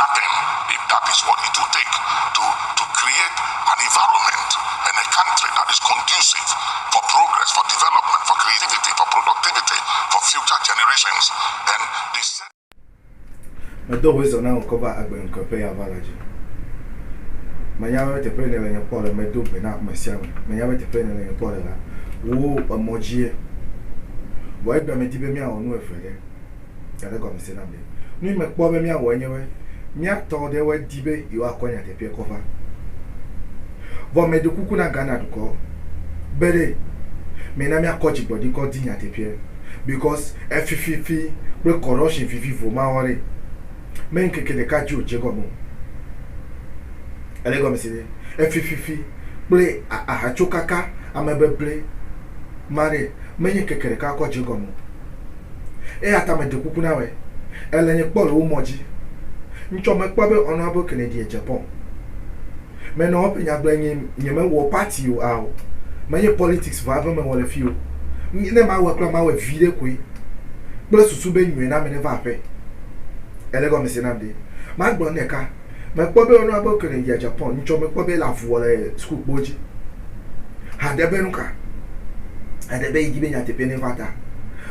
happen if that is what it will take to create an environment and a country that is conducive for progress, for development, for creativity, for productivity, for future generations. And this. My dog is on our cover. I'm going to pay a village. My young to pay in your portal, my dope and up my son. My young to pay in your portal. Woo, a moji. Why do I make me on no affair? I don't come to say nothing. Me, my poor me, when you were. Me, I told they were debate you are going to pay cover. But me do kukuna Ghana to call. Bede, me na me a coach body called dinner te pay because FFF we corruption FFF for my worry. Men keke de catch you jegomo. Ale go me say FFF play a hachokaka amebe play. Mare men keke de ka coach jegomo. E ata me de kukuna we. Ele nye polo umoji. Ncho me kwabe honorable Canadian Japan. Men no open ya bring nyeme wo party you out. My politics for me wole few. Ne ma work ma we vide koi. Bla susu be nwe na me ne va pe. Ele go me se namde. Ma gbo neka. Me kpo be onu abo Canadian Japan. Ncho me kpo be la fu wole school boji. Ha de be nuka. Ade be gibe nya te pe ne vata.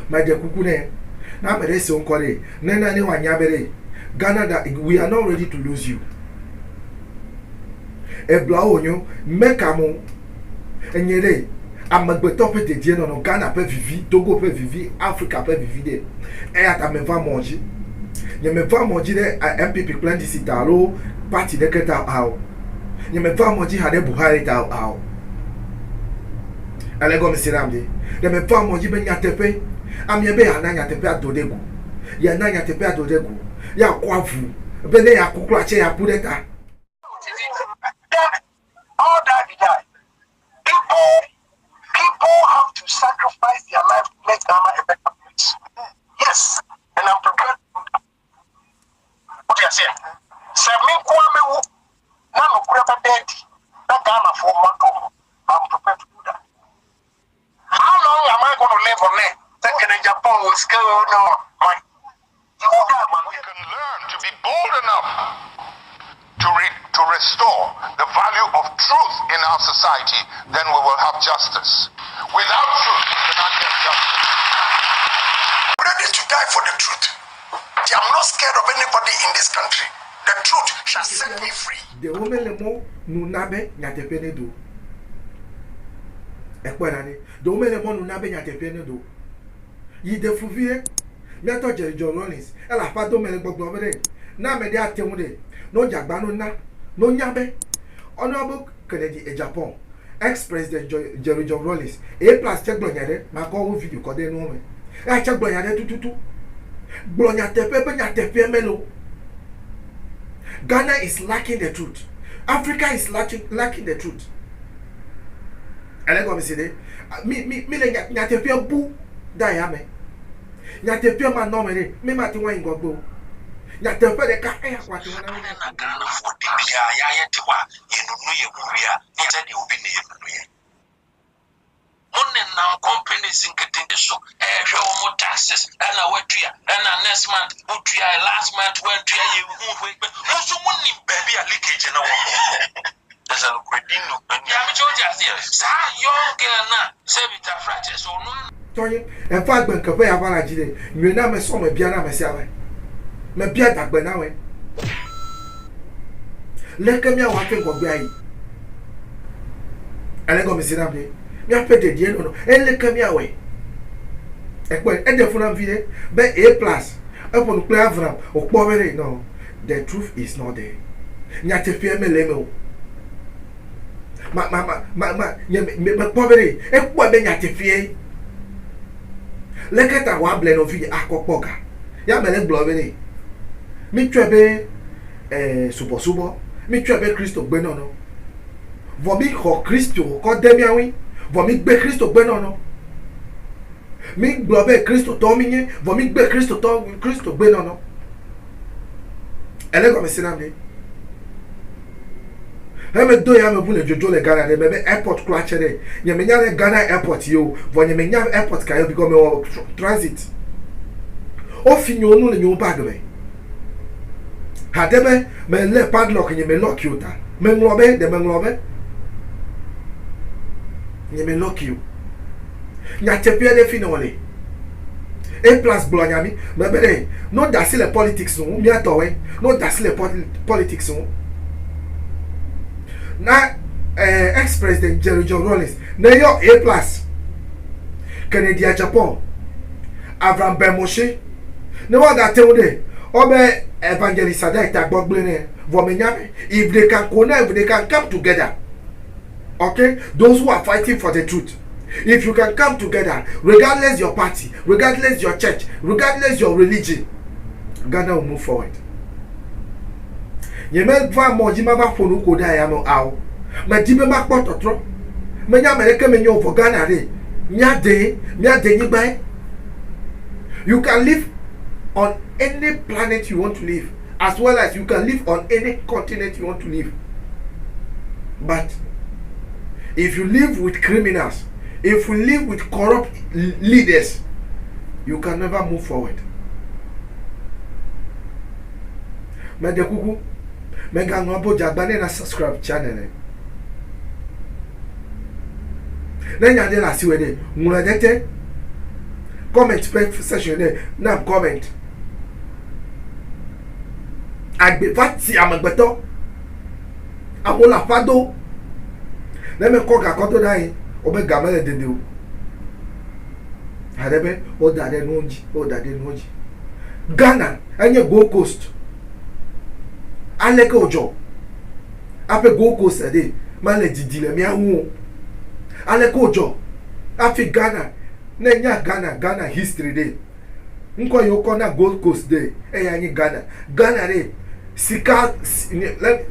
Ma de kuku ne. Na me de se onkore. Ne na ne wa nya bere. Ghana that we are not ready to lose you. Ebla onyo mekamo enyere amagbeto pe de die no Ghana pe vivi, Togo pe vivi, Africa pe vivi de. E ata me va monji. Ye me va monji de MPP plan di sitalo party de keta ao. Ye me va monji hade Buhari ta ao. Ale go me siramde. De me va monji be nyatepe. Amye be ananya tepe adodegu. Ye ananya tepe adodegu. Ya kwavu. Be ne ya kukura che ya pudeta. All that be that. People have to sacrifice their life to make Ghana a better place. Yes, and I'm prepared to do that. What you say? Say me kwame na no kureba dead. That Ghana for one. I'm prepared to do that. How long am I going to live on there? Thinking in Japan will scale no. We can learn to be bold enough to restore the value of truth in our society, then we will have justice. Without truth, we cannot get justice. I'm ready to die for the truth. I'm not scared of anybody in this country. The truth shall set me free. The woman le mo nunabe nyatepene do. Ekwanani. The woman le mo nunabe nyatepene do. Yi defuvie. Me to Jerry John Rollins. Ela pa do mele gbogbo bere. Na me de atemu de. No jagba no na. No nyabe. Honorable Kennedy Japan. Ex-President Jerry John Rollins. E plus check blonyade. Ma ko wo video ko de no me. E check blonyade tututu. Blonyatepe be nyatepe melo. Ghana is lacking the truth. Africa is lacking the truth. Ele go me say de. Mi le nyatepe bu da ya me. Nyatepe ma no mere. Me ma ti wan ngogbo. Nyatepe de ka e akwati wana na Ghana for the ya yetwa yenunu ye wuya. Ni say de obi ne yenunu ye. Now companies in getting so more taxes and a wet year and a next month, last month went to you also money baby a leakage in a there's a credit no young girl now save it a fracture or no. Tony, and fact, when Capay Avalagide, you never saw my piano myself. My piano benawe. Let me out walking for Bay. And I go Miss Ramsey. Me apete die no ele kam ya we ekwe edefo na vie be A plus upon play avram okpo mere no the truth is not there nyatefie meleme o ma me kpo mere ekpo be nyatefie leketa wa ble no vie akokpoga ya mele glo mere mi twebe subo mi twebe Kristo gbe no vomi ko Kristo ko demiawi vomi gbe Kristo gbe no mi globe Kristo to mi nye vomi gbe Kristo to Kristo gbe no ele go me sinamde me do ya me bu le jojo le Ghana le bebe airport kula chere nye me nya le Ghana airport yo vo nye me nya airport ka yo because me transit o finyo nu le nyu bag me Hadebe me le padlock nye me lock you ta. Me nglobe de me nglobe. Nye me lock you. Nya tepia de finole. A plus blonyami me bere no dasi le politics no mi atowe no dasi le politics no. Na ex-president Jerry John Rawlings na yo A plus Canadian Japan Avram Benmoshe no one that tell de obe evangelist Adai Gbogbene vomenyame if they can connect, if they can come together, okay, those who are fighting for the truth, if you can come together regardless your party, regardless your church, regardless your religion, Ghana will move forward. Yeme va mojima ba fonu koda ya no aw ma dibe ma kpototro me nya mereke me nyo for Ghana re nya de nyibai. You can live on any planet you want to live, as well as you can live on any continent you want to live. But if you live with criminals, if you live with corrupt leaders, you can never move forward. Medekuku mega ngobo jagbane na subscribe channel. Nenya de la siwede muladete comment section de na comment agbe fati amagbeto amola fado na me ko ga kodo dai obe gamele dede o hadebe o dade noji Ghana anye Gold Coast aleke ojo ape Gold Coast ade male didile mi awu aleke ojo afi Ghana nenya Ghana history day nko yoko na Gold Coast day anyi Ghana re sika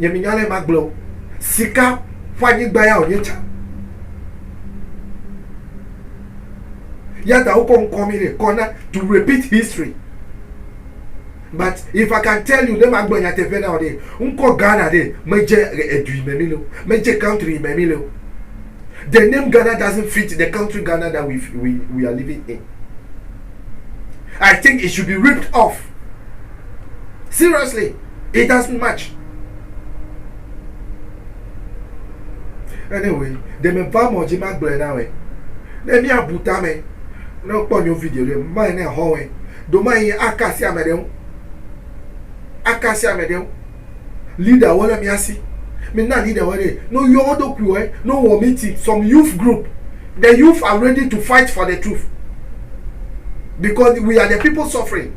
nyeminyale maglo sika fanyi gbaya onyecha yada uko nkomire kona to repeat history. But if I can tell you, them agbo nya tefe na ode nko Ghana de meje edui memilo meje country memilo. The name Ghana doesn't fit the country Ghana that we are living in. I think it should be ripped off. Seriously, it doesn't match. Anyway, they me va moji magbo na we. Let me abuta me. No pon your video le mai na ho we. Do mai akasi amedem. Akasi amedem. Leader wala mi asi. Me na leader wale. No you odo crew no one meeting some youth group. The youth are ready to fight for the truth. Because we are the people suffering.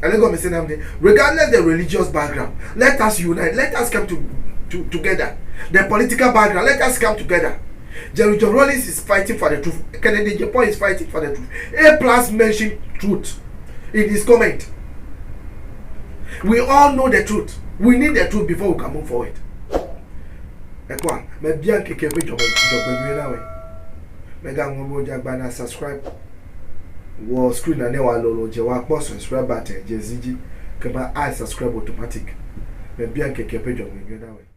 Regardless the religious background, let us unite. Let us come together. The political background, let us come together. Jerry John Rawlings is fighting for the truth. Kennedy Japan is fighting for the truth. A plus mentioned truth in his comment. We all know the truth. We need the truth before we can move forward. Ekwa, me bien keke be job na we. Mega ngobo jagbana subscribe. Wo screen na ne wa lolo je wa po subscribe button je zigi kema I subscribe automatic. Me bien keke be job na we.